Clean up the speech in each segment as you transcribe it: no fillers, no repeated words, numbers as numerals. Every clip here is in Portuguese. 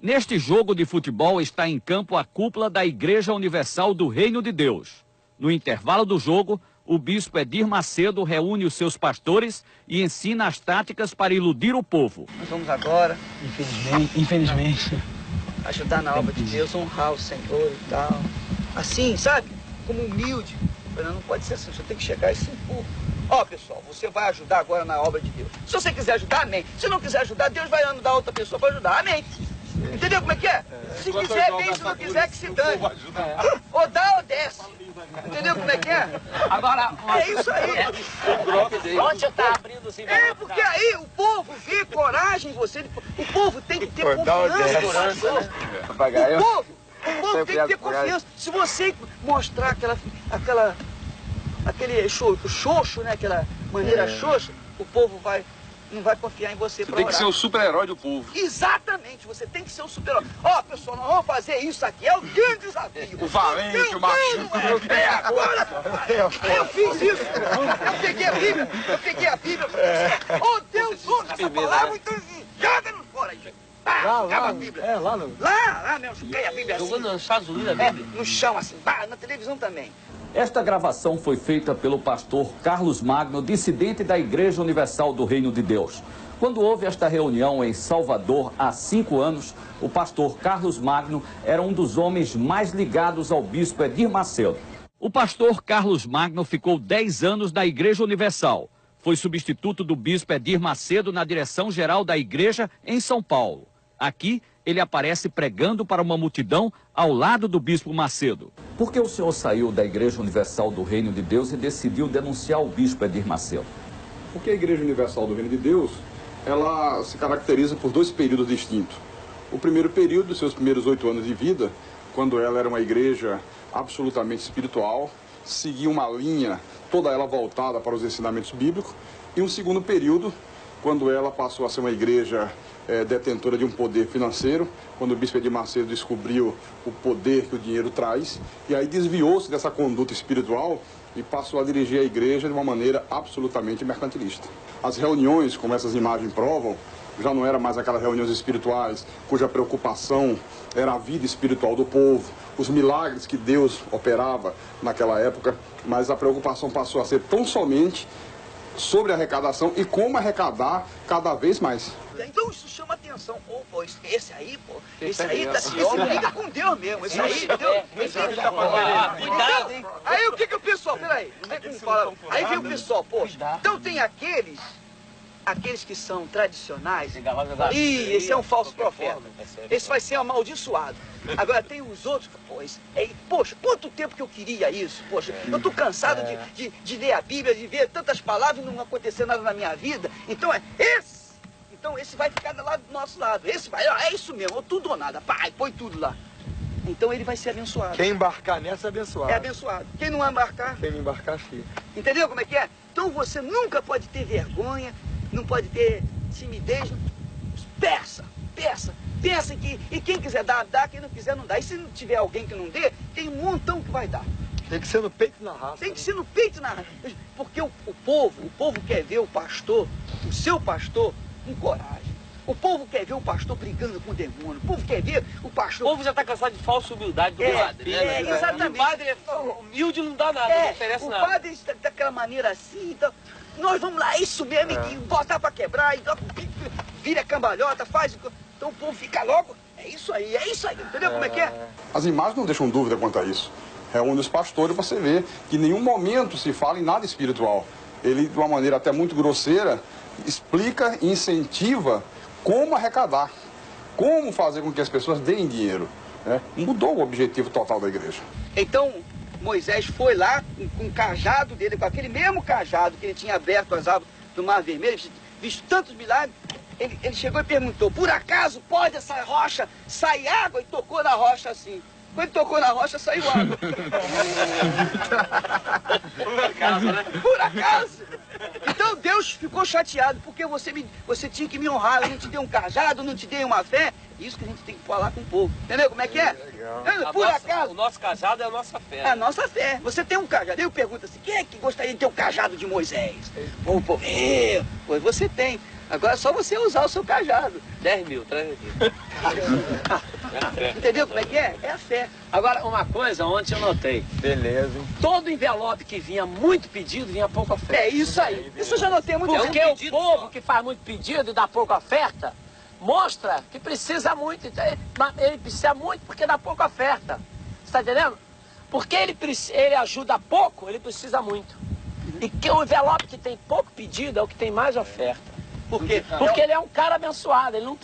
Neste jogo de futebol está em campo a cúpula da Igreja Universal do Reino de Deus. No intervalo do jogo, o bispo Edir Macedo reúne os seus pastores e ensina as táticas para iludir o povo. Nós vamos agora, infelizmente, ajudar na obra de Deus, honrar o Senhor e tal. Assim, sabe? Como humilde. Não pode ser assim, você tem que chegar e se impor. Ó, pessoal, você vai ajudar agora na obra de Deus. Se você quiser ajudar, amém. Se não quiser ajudar, Deus vai mandar outra pessoa para ajudar, amém. Entendeu como é que é? Se quiser, bem, se não quiser, que se dane. Ou dá ou desce. Entendeu como é que é? Agora, é isso aí. Onde você tá abrindo assim? É, porque aí o povo vê coragem em você. O povo tem que ter confiança. O povo tem que ter confiança. Se você mostrar aquele xoxo, né? Aquela maneira xoxa, o povo não vai confiar em você. Você tem que ser o super-herói do povo. Exatamente, você tem que ser o super-herói. Ó, pessoal, nós vamos fazer isso aqui, é o grande desafio. O valente, o macho. É agora, eu fiz isso. Eu peguei a Bíblia. Oh, Deus, usa essa palavra, então joga no fora aí. Acaba a Bíblia. Lá mesmo, joguei a Bíblia assim. Jogou nos Estados Unidos a Bíblia? No chão, assim, na televisão também. Esta gravação foi feita pelo pastor Carlos Magno, dissidente da Igreja Universal do Reino de Deus. Quando houve esta reunião em Salvador há 5 anos, o pastor Carlos Magno era um dos homens mais ligados ao bispo Edir Macedo. O pastor Carlos Magno ficou 10 anos na Igreja Universal. Foi substituto do bispo Edir Macedo na direção-geral da igreja em São Paulo. Aqui, ele aparece pregando para uma multidão ao lado do bispo Macedo. Por que o senhor saiu da Igreja Universal do Reino de Deus e decidiu denunciar o bispo Edir Macedo? Porque a Igreja Universal do Reino de Deus, ela se caracteriza por 2 períodos distintos. O primeiro período, dos seus primeiros 8 anos de vida, quando ela era uma igreja absolutamente espiritual, seguia uma linha, toda ela voltada para os ensinamentos bíblicos. E um segundo período, quando ela passou a ser uma igreja detentora de um poder financeiro, quando o bispo Edir Macedo descobriu o poder que o dinheiro traz, e aí desviou-se dessa conduta espiritual e passou a dirigir a igreja de uma maneira absolutamente mercantilista. As reuniões, como essas imagens provam, já não eram mais aquelas reuniões espirituais cuja preocupação era a vida espiritual do povo, os milagres que Deus operava naquela época, mas a preocupação passou a ser tão somente sobre a arrecadação e como arrecadar cada vez mais. Então isso chama atenção. Pô, esse aí esse briga com Deus mesmo. Esse aí, Deus. Aí o que o pessoal, peraí, não é como fala. Aí vem o pessoal, pô, então tem aqueles que são tradicionais. Ih, esse é um falso profeta. Esse vai ser amaldiçoado. Agora tem os outros, poxa, quanto tempo que eu queria isso, poxa, eu tô cansado de ler a Bíblia, de ver tantas palavras e não acontecer nada na minha vida. Então esse vai ficar lá do nosso lado. Esse vai, é isso mesmo, tudo ou nada, pai, põe tudo lá. Então ele vai ser abençoado. Quem embarcar nessa é abençoado. É abençoado. Quem não embarcar... Quem não embarcar, fica. Entendeu como é que é? Então você nunca pode ter vergonha, não pode ter timidez. Peça. E quem quiser dar, dá. Quem não quiser, não dá. E se não tiver alguém que não dê, tem um montão que vai dar. Tem que ser no peito e na raça. Tem que ser no peito e na raça. Porque o povo quer ver o pastor, o seu pastor, com coragem. O povo quer ver o pastor brigando com o demônio. O povo quer ver o pastor... O povo já está cansado de falsa humildade do padre, né? Exatamente. O padre é humilde, não dá nada, não oferece nada. O padre está daquela maneira assim, então, nós vamos lá, isso mesmo, e botar para quebrar, e vira cambalhota, faz... Então o povo fica logo, é isso aí, entendeu como é que é? As imagens não deixam dúvida quanto a isso. Reúne os pastores para você ver que em nenhum momento se fala em nada espiritual. Ele, de uma maneira até muito grosseira, explica e incentiva como arrecadar, como fazer com que as pessoas deem dinheiro. Né? Mudou o objetivo total da igreja. Então, Moisés foi lá com o cajado dele, com aquele mesmo cajado que ele tinha aberto as águas do Mar Vermelho, visto tantos milagres, ele chegou e perguntou, por acaso pode essa rocha sair água? E tocou na rocha assim. Quando tocou na rocha, saiu água. Por acaso, né? Por acaso. Então Deus ficou chateado, porque você tinha que me honrar. Eu não te dei um cajado, não te dei uma fé. Isso que a gente tem que falar com o povo. Entendeu como é que é? Por acaso. O nosso cajado é a nossa fé. É a nossa fé. Você tem um cajado. Eu pergunto assim, quem é que gostaria de ter o cajado de Moisés? O povo, pois você tem. Agora é só você usar o seu cajado. 10 mil, traz aqui. Entendeu como é que é? É a fé. Agora, uma coisa, ontem eu notei. Beleza. Todo envelope que vinha muito pedido, vinha pouca oferta. É isso aí. Isso eu já notei muito. Porque o povo que faz muito pedido e dá pouca oferta, mostra que precisa muito. Ele precisa muito porque dá pouca oferta. Você está entendendo? Porque ele ajuda pouco, ele precisa muito. E que o envelope que tem pouco pedido é o que tem mais oferta. Por quê? Porque ele é um cara abençoado, ele não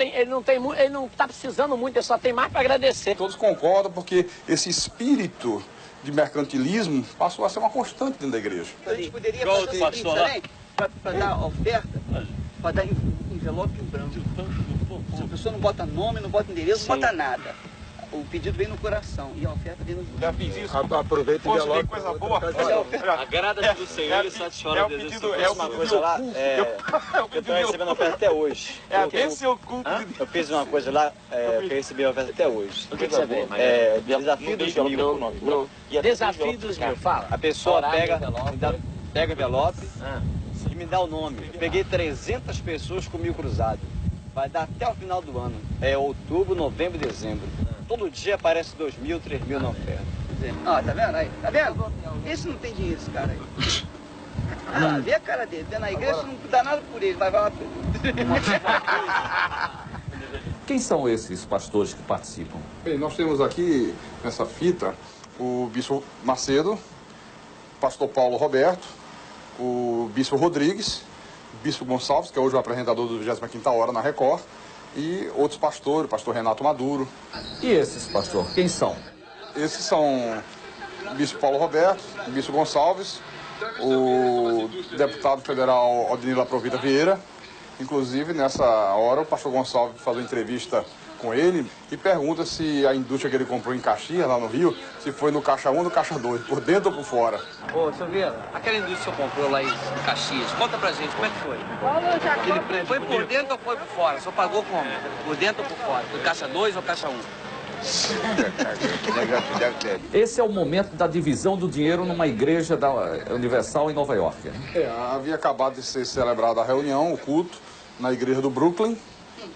está precisando muito, ele só tem mais para agradecer. Todos concordam porque esse espírito de mercantilismo passou a ser uma constante dentro da igreja. A gente poderia Igual fazer o o seguinte pastor lá. também, para dar oferta, para dar envelope em branco. Se a pessoa não bota nome, não bota endereço, não bota nada. O pedido vem no coração e a oferta vem no... Já fiz isso. Aproveita e Posso ver coisa boa? Agrada do Senhor, ele satisfará o desejo do seu É o coração. pedido lá, Eu tô recebendo oferta até hoje. esse é o culto de Eu fiz uma coisa lá que eu recebi a oferta até hoje. O que você vê? Desafio dos mil. Desafio dos mil, fala. A pessoa Horário, pega envelope. o envelope e me dá o nome. Eu peguei 300 pessoas com 1000 cruzado. Vai dar até o final do ano. É outubro, novembro e dezembro. Todo dia aparece 2.000, 3.000 na oferta. Ó, tá vendo aí? Tá vendo? Esse não tem dinheiro, esse cara aí. Ah, vê a cara dele. Vê na igreja, não dá nada por ele, vai lá por ele. Quem são esses pastores que participam? Bem, nós temos aqui nessa fita o bispo Macedo, pastor Paulo Roberto, o bispo Rodrigues, o bispo Gonçalves, que é hoje o apresentador do 25ª Hora na Record, e outros pastores, o pastor Renato Maduro. E esses, pastor, quem são? Esses são o bispo Paulo Roberto, o bispo Gonçalves, o deputado federal Odinila Provita Vieira. Inclusive, nessa hora, o pastor Gonçalves faz uma entrevista com ele e pergunta se a indústria que ele comprou em Caxias, lá no Rio, se foi no caixa 1 ou no caixa 2, por dentro ou por fora. Ô, Silveira, aquela indústria que você comprou lá em Caxias, conta pra gente, como é que foi? Ele foi por dentro ou foi por fora? Só pagou como? Por dentro ou por fora? Foi caixa 2 ou caixa 1? Esse é o momento da divisão do dinheiro numa igreja da Universal em Nova York. Né? Havia acabado de ser celebrada a reunião, o culto, na igreja do Brooklyn.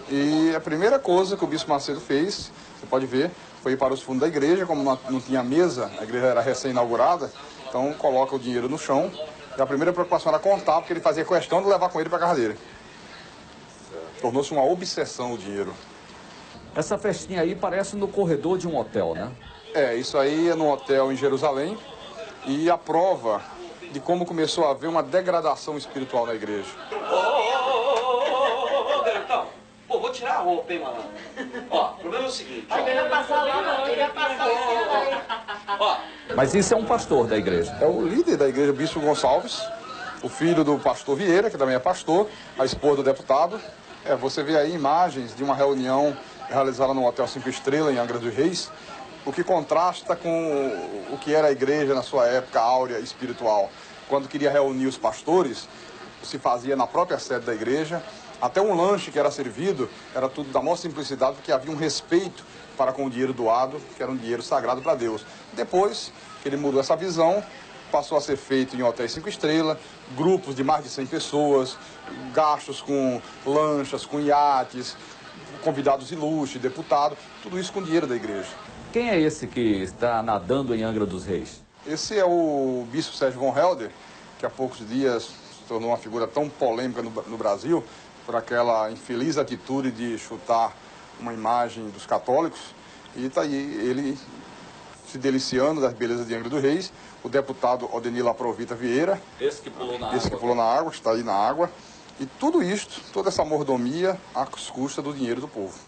E a primeira coisa que o bispo Macedo fez, você pode ver, foi ir para os fundos da igreja. Como não tinha mesa, a igreja era recém-inaugurada, então coloca o dinheiro no chão. E a primeira preocupação era contar, porque ele fazia questão de levar com ele para a casa dele. Tornou-se uma obsessão o dinheiro. Essa festinha aí parece no corredor de um hotel, né? Isso aí é num hotel em Jerusalém. E a prova de como começou a haver uma degradação espiritual na igreja. Ô, garotão, pô, vou tirar a roupa, hein, malandro? Ó, o problema é o seguinte. Ele vai passar lá, não. Ele vai passar lá. Ó, Mas isso é um pastor da igreja. É o líder da igreja, o bispo Gonçalves, o filho do pastor Vieira, que também é pastor, a esposa do deputado. Você vê aí imagens de uma reunião realizada no Hotel 5 Estrelas, em Angra dos Reis, o que contrasta com o que era a igreja na sua época áurea espiritual. Quando queria reunir os pastores, se fazia na própria sede da igreja. Até um lanche que era servido era tudo da maior simplicidade, porque havia um respeito para com o dinheiro doado, que era um dinheiro sagrado para Deus. Depois que ele mudou essa visão, passou a ser feito em hotéis 5 estrelas, grupos de mais de 100 pessoas, gastos com lanchas, com iates, convidados ilustres, deputados, tudo isso com dinheiro da igreja. Quem é esse que está nadando em Angra dos Reis? Esse é o bispo Sérgio von Helder, que há poucos dias se tornou uma figura tão polêmica no Brasil, por aquela infeliz atitude de chutar uma imagem dos católicos. E está aí ele se deliciando das belezas de Angra dos Reis, o deputado Odinila Provita Vieira, Esse que pulou na esse que pulou na água, está aí na água, e tudo isto, toda essa mordomia às custas do dinheiro do povo.